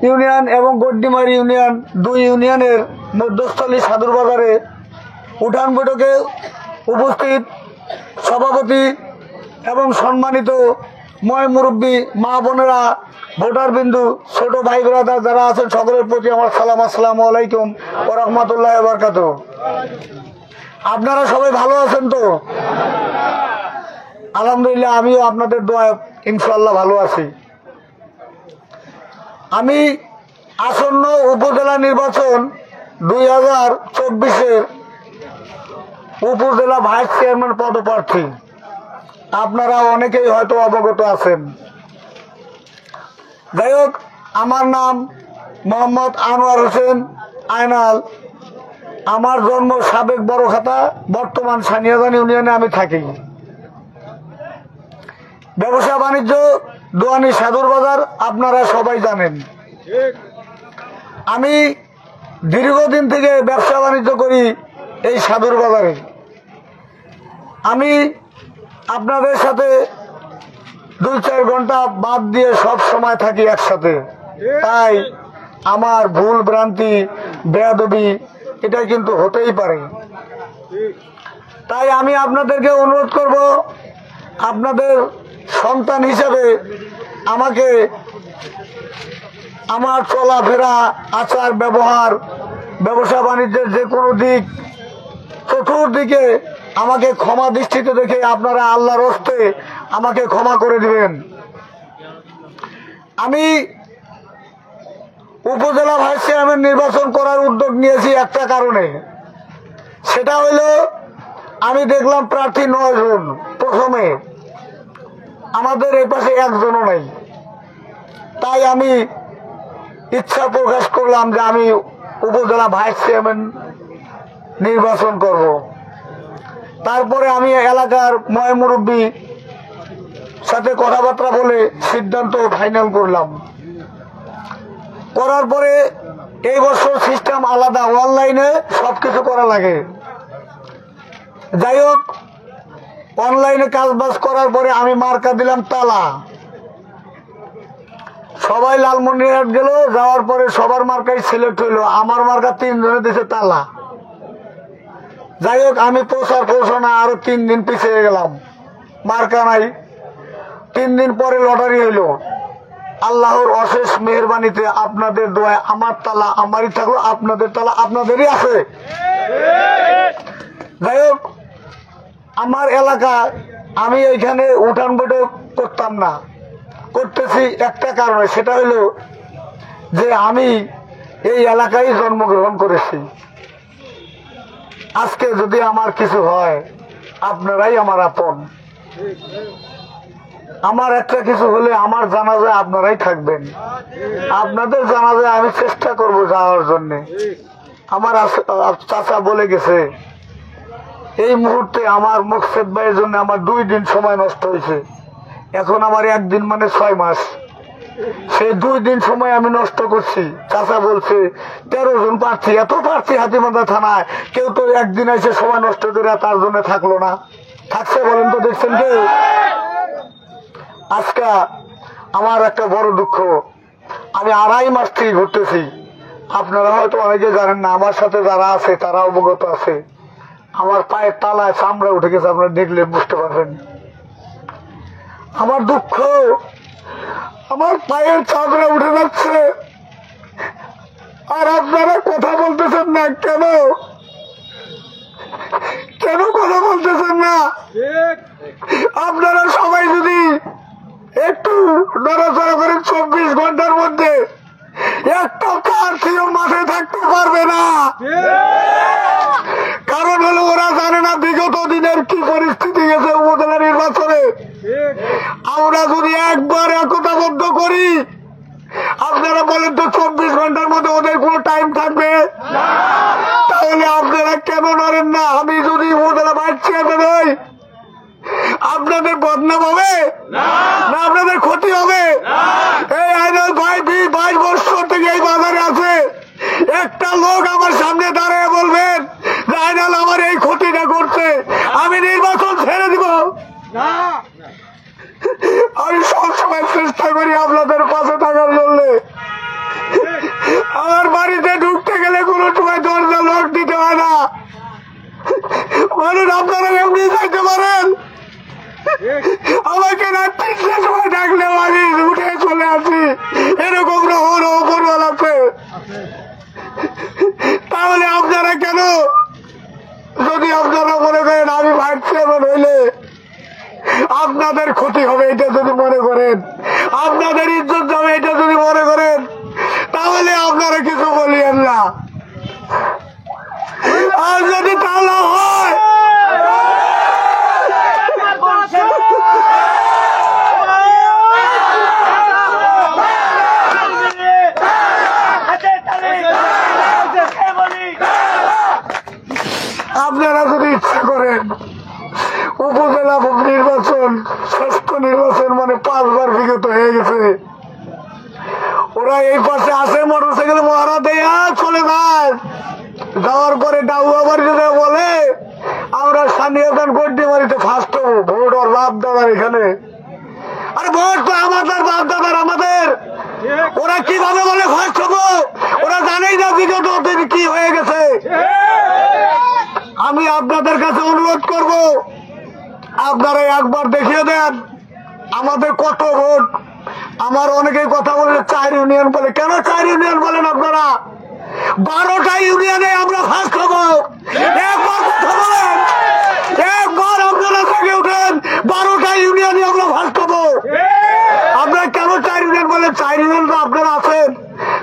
Union এবং Goddimari union দুই ইউনিয়নের মধ্যস্থলী সাদুর বাজারে উঠান বৈঠকে উপস্থিত সভাপতি এবং সম্মানিত ময় মুরব্বী মা বোনেরা, ভোটার বিন্দু, ছোট ভাই ব্রাদার যারা আছেন সকলের প্রতি আমার সালাম। আসসালামু আলাইকুম ওয়া রাহমাতুল্লাহি ওয়া বারাকাতুহু। আপনারা সবাই ভালো আছেন তো? আলহামদুলিল্লাহ, আমিও আপনাদের দোয়ায় ইনশাআল্লাহ ভালো আছি। আমি আসন্ন উপজেলা নির্বাচন 2024-এর উপজেলা ভাইস চেয়ারম্যান পদপ্রার্থী। আপনারা অনেকেই হয়তো অবগত আছেন। যাই হোক, আমার নাম মোহাম্মদ আনোয়ার হোসেন আয়নাল। আমার জন্ম সাবেক বড়খাতা, বর্তমান সানিয়াজান ইউনিয়নে আমি থাকি। ব্যবসা বাণিজ্য দোয়ানি সাদুর বাজার আপনারা সবাই জানেন। আমি দীর্ঘদিন থেকে ব্যবসা বাণিজ্য করি এই সাদুর বাজারে। আমি আপনাদের সাথে 2-4 ঘন্টা বাদ দিয়ে সব সময় থাকি একসাথে, তাই আমার ভুল ভ্রান্তি বেয়াদবি এটা কিন্তু হতেই পারে। তাই আমি আপনাদেরকে অনুরোধ করব, আপনাদের সন্তান হিসেবে আমাকে আমার চলাফেরা, আচার ব্যবহার, ব্যবসা বাণিজ্যের যে কোনো দিক, চতুর্দিকে আমাকে ক্ষমা দৃষ্টিতে দেখে আপনারা আল্লাহর হস্তে আমাকে ক্ষমা করে দিবেন। আমি উপজেলা ভাইস চেয়ারম্যান নির্বাচন করার উদ্যোগ নিয়েছি একটা কারণে, সেটা হইল আমি দেখলাম প্রার্থী 9 জন। প্রথমে আমাদের এই পাশে একজনও নাই, তাই আমি ইচ্ছা প্রকাশ করলাম যে আমি উপজেলা ভাইস চেয়ারম্যান নির্বাচন করব। তারপরে আমি এলাকার ময় মুরব্বী সাথে কথাবার্তা বলে সিদ্ধান্ত ফাইনাল করলাম। করার পরে এই বছর সিস্টেম আলাদা, অনলাইনে সবকিছু করা লাগে। যাই হোক, অনলাইনে কাজবাজ করার পরে আমি মার্কা দিলাম তালা। সবাই লালমনিরহাট গেল, যাওয়ার পরে সবার মার্কাই সিলেক্ট হইলো, আমার মার্কা 3 জনে দিছে তালা। যাই হোক, আমি পৌঁছানো আরো 3 দিন পিছিয়ে গেলাম, মার্কা নাই। 3 দিন পরে লটারি হইল। আল্লাহর অশেষ মেহেরবানিতে আপনাদের দোয়ায় আমার তালা আমারই থাকলো, আপনাদের তালা আপনাদেরই আছে। যাই হোক, আমার এলাকা আমি এইখানে উঠান বৈঠক করতাম না, করতেছি একটা কারণে, সেটা হলো যে আমি এই এলাকায় জন্মগ্রহণ করেছি। আজকে যদি আমার কিছু হয়, আপনারাই আমার আপন। আমার একটা কিছু হলে আমার জানাজায় আপনারাই থাকবেন। আপনাদের জানাজায় আমি চেষ্টা করব যাওয়ার জন্য। আমার চাচা বলে গেছে, এই মুহূর্তে আমার মুকসেদ ভাইয়ের জন্য আমার 2 দিন সময় নষ্ট হয়েছে। এখন আমার 1 দিন মানে 6 মাস। সেই 2 দিন সময় আমি নষ্ট করছি। চাচা বলছে 13 জন প্রার্থী, এত প্রার্থী হাতিমাদা থানায়, কেউ তো একদিন এসে সময় নষ্ট করে তার জন্য থাকলো না। থাকছে বলেন তো, দেখছেন কেউ? আজকে আমার একটা বড় দুঃখ, আমি 2.5 মাস থেকে ঘুরতেছি। আপনারা হয়তো অনেকে জানেন না, আমার সাথে যারা আছে তারা অবগত আছে। আমার পায়ের তালায় চামড়া উঠে গেছে, আপনারা দেখলে বুঝতে পারবেন। আমার দুঃখ, আমার পায়ের চামড়া উঠে যাচ্ছে, আর আপনারা কথা বলতেছেন না কেন? কেন কথা বলতেছেন না? আপনারা সবাই যদি একটু নড়াচড়া করে 24 ঘন্টার মধ্যে একটা প্রার্থীও মাঠে থাকতে পারবে না। কারণ হলো ওরা জানে না বিগত দিনের কি পরিস্থিতি গেছে উপজেলা নির্বাচনে। আমরা যদি একবার একতাবদ্ধ করি, আপনারা বলেন তো 24 ঘন্টার মধ্যে ওদের কোনো টাইম থাকবে? তাহলে আপনারা কেন নড়েন না? আমি যদি উপজেলা ভাইস চেয়ারম্যান হই, আপনাদের বদনাম হবে না? আপনাদের ক্ষতি হবে? এই আইনাল ভাই 22 বছর থেকে এই বাজারে আছে, একটা লোক আমার সামনে দাঁড়িয়ে বলবেন যে আইনাল আমার এই ক্ষতিটা করছে, আমি নির্বাচন ছেড়ে দিব? আমি সবসময় চেষ্টা করি আপনাদের পাশে থাকার জন্য। আপনাদের ক্ষতি হবে এটা যদি মনে করেন, আপনাদের ইজ্জত যাবে এটা যদি মনে করেন, তাহলে আপনারা কিছু বলিয়েন না। আর যদি তা না হয়, আপনারা যদি ইচ্ছা করেন উপজেলা নির্বাচন, শ্রেষ্ঠ নির্বাচন মানে 5 বার বিগত হয়ে গেছে, ওরা এই পাশে আসে মোটরসাইকেল মহারা দেয়া চলে যায়, যাওয়ার পরে ডাউয়া বাড়ি যদি বলে আমরা সানিয়াদান গড্ডি মারিতে ফার্স্ট হবো, ভোট ওর বাপ দাদার এখানে। আরে ভোট তো আমাদের বাপ দাদার, আমাদের। ওরা কিভাবে বলে ফার্স্ট হবো? ওরা জানেই না বিগত দিন কি হয়ে গেছে। আমি আপনাদের কাছে অনুরোধ করব, আপনারা একবার দেখিয়ে দেন আমাদের কত ভোট। আমার অনেকেই কথা বলে 4 ইউনিয়ন বলে, কেন 4 ইউনিয়ন বলেন আপনারা? 12টা ইউনিয়নে আমরা ফার্স্ট হবো। একবার কথা বলেন, একবার আপনারা থেকে উঠেন, 12টা ইউনিয়নে আমরা ফার্স্ট হবো। আপনারা কেন 4 ইউনিয়ন বলেন? 4 ইউনিয়ন তো আপনারা আছেন,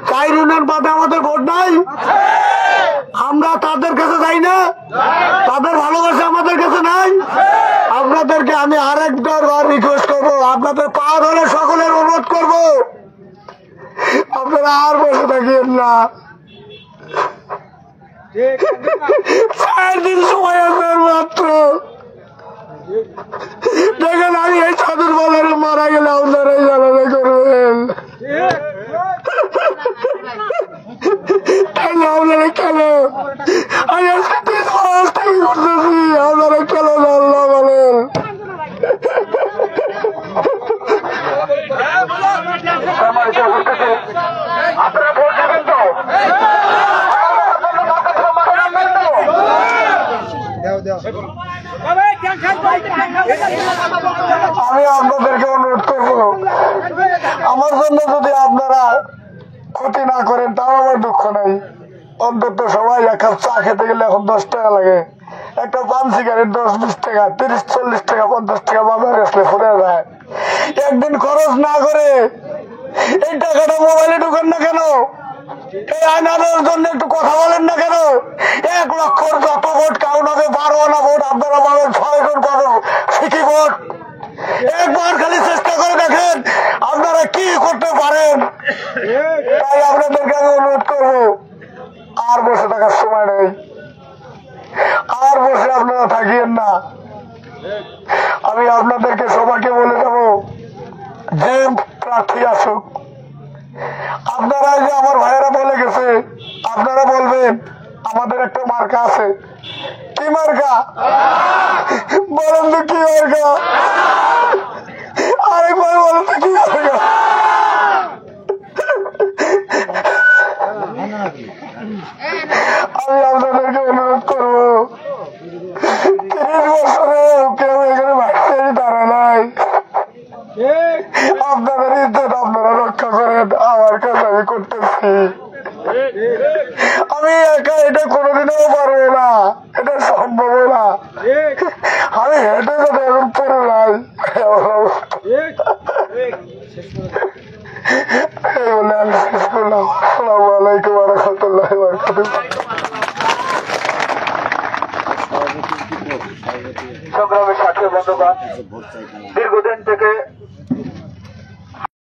4 ইউনিয়ন বাদে আমাদের ভোট নাই। আমরা তাদের কাছে যাই না, তাদের ভালোবাসা আমাদের কাছে নাই। আপনাদেরকে আমি আরেকবার রিকোয়েস্ট করবো, আপনাদের পা ধরে সকলের অনুরোধ করবো, আপনারা আর বসে থাকিয়েন না। 4 দিন সময় আছে মাত্র। দেখেন আমি এই চাদর বাজারে মারা গেলে আপনারাই জানাজা করবেন। আপনারা কেন আমি আজকে 3 মাস থেকে করতেছি, আপনারা কেন আল্লাহ বলেন? আপনারা ভোট দেবেন তো? আমি আপনাদেরকে অনুরোধ করবো, আমার জন্য যদি আপনারা ক্ষতি না করেন তাও আমার দুঃখ নাই। অন্তত সবাই এক কাপ চা খেতে গেলে এখন 10 টাকা লাগে, একটা পান সিগারেট 10-20 টাকা, 30-40 টাকা, 50 টাকা বাজারে আসলে ফুরে যায়। একদিন খরচ না করে এই টাকাটা মোবাইলে ঢুকেন না কেন? এই আইনাদের জন্য একটু কথা বলেন না কেন? 1 লক্ষর যত ভোট কাউন্ট হবে, 12 আনা ভোট আপনারা পাবেন, 6 জন পাবেন সিটি ভোট। একবার খালি চেষ্টা করে দেখেন আপনারা কি করতে পারেন। তাই আপনাদেরকে আমি অনুরোধ করবো, আর বসে থাকার সময় নেই, আর বসে আপনারা থাকিয়েন না। আমি আপনাদেরকে সবাইকে বলে যাব, যে প্রার্থী আসুক, আপনারা যে আমার ভাইয়েরা বলে গেছে, আপনারা বলবেন আমাদের একটা মার্কা আছে। কি মার্কা বলেন তো? কি মার্কা? আরেকবার বলেন তো কি মার্কা? আমি আপনাদেরকে অনুরোধ করবো, 30 বছরে কেউ এখানে ভাইসে দাঁড়ায় নাই। আপনাদের ইজ্জত আপনারা রক্ষা করেন, আমার কাছে আমি করতেছি। আমি একা এটা কোনোদিনও পারবো না, এটা সম্ভব না। আমি হেঁটে যাতে এখন পড়ে নাই। এই বলে আমি শেষ করলাম। আসসালামু আলাইকুম ওয়া রাহমাতুল্লাহি ওয়া বারাকাতুহু। সংগ্রামের সাথী বন্ধুগণ, দীর্ঘদিন থেকে